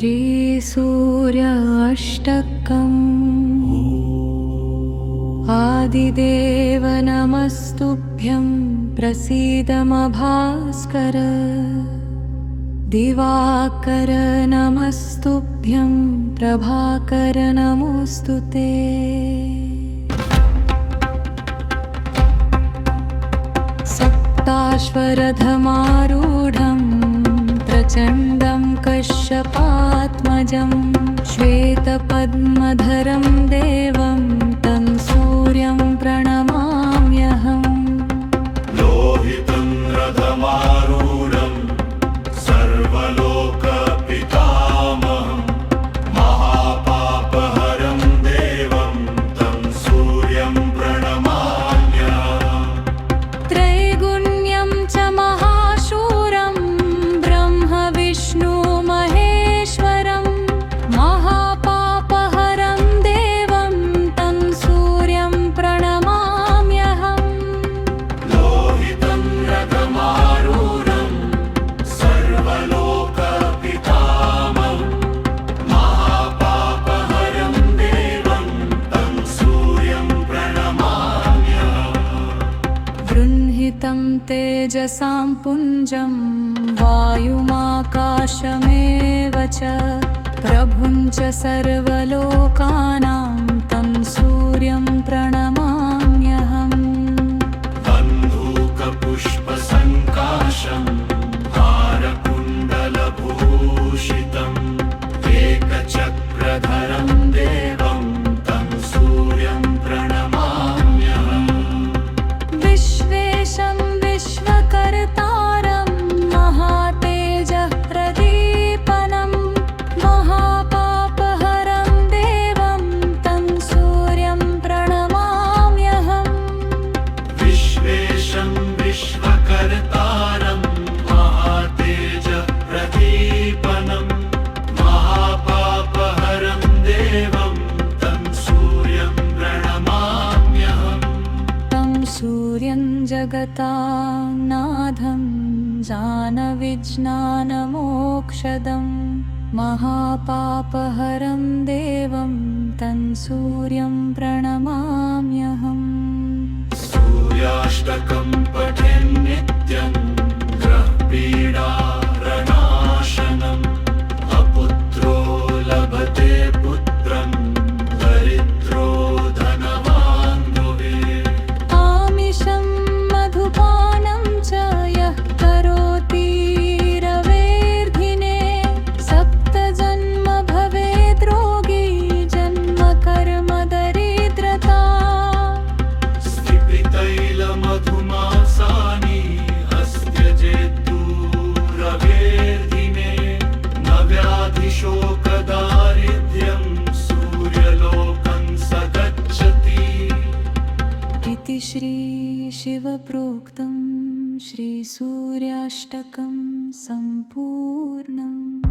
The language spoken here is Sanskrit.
श्रीसूर्य अष्टकम्। आदिदेव नमस्तुभ्यं प्रसीद भास्कर। दिवाकर नमस्तुभ्यं प्रभाकर नमोऽस्तुते। सप्ताश्वरथमारूढं प्रचण्डं कश्यपात्मजं श्वेतपद्मधरं देवं तं सूर्यं प्रणमाम्यहम्। लोहितं रथमारूढं सर्वलोकपितामहं महापापहरं देवं तं सूर्यं प्रणमाम्यहम्। त्रैगुण्यं च महाशूरं ब्रह्म विष्णु महेश्वरं महापापहरं देवं तं सूर्यं प्रणमाम्यहम्। लोहितं रथमारूढं सर्वलोकपितामहं महापापहरं देवं तं सूर्यं प्रणमाम्यहम्। गृह्णितं तेजसां पुञ्जं वायुमाकाशमेव च प्रभुं च सर्वलोकानां तं सूर्यं प्रणमाम्यहम्। बन्धूकपुष्पसङ्काशं हारकुण्डलभूषितम् एकचक्रधरं देवं तं सूर्यं प्रणमाम्यहम्। विश्वेशं विश्वकर्तारं महातेजः प्रदीपनं महापापहरं देवं तं सूर्यं प्रणमाम्यहम्। विश्वेशं विश्वकर्तारं महातेजः प्रदीपनं महापापहरं देवं तं सूर्यं प्रणमाम्यहम्। तं सूर्यं जगतां नाथं जानविज्ञानमोक्षदं महापापहरं देवं तं सूर्यं प्रणमाम्यहम्। सूर्याष्टकं पठेन् नित्यं ग्रहपीडारणाशनम्। अपुत्रो लभते पुत्रं दरिद्रो धनवान् भवेत्। आमिषं मधुपानं च यः करोति रवेर्धिने सप्तजन्म भवेद् रोगी जन्म कर्म दरिद्रता। स्थिपितैलमधुमासानि अस्त्यजेद्दूरवेर्धिने न व्याधिशोकदारिद्र्यं सूर्यलोकं स गच्छति। इति श्रीशिवप्रोक्तं श्रीसूर्याष्टकं सम्पूर्णम्।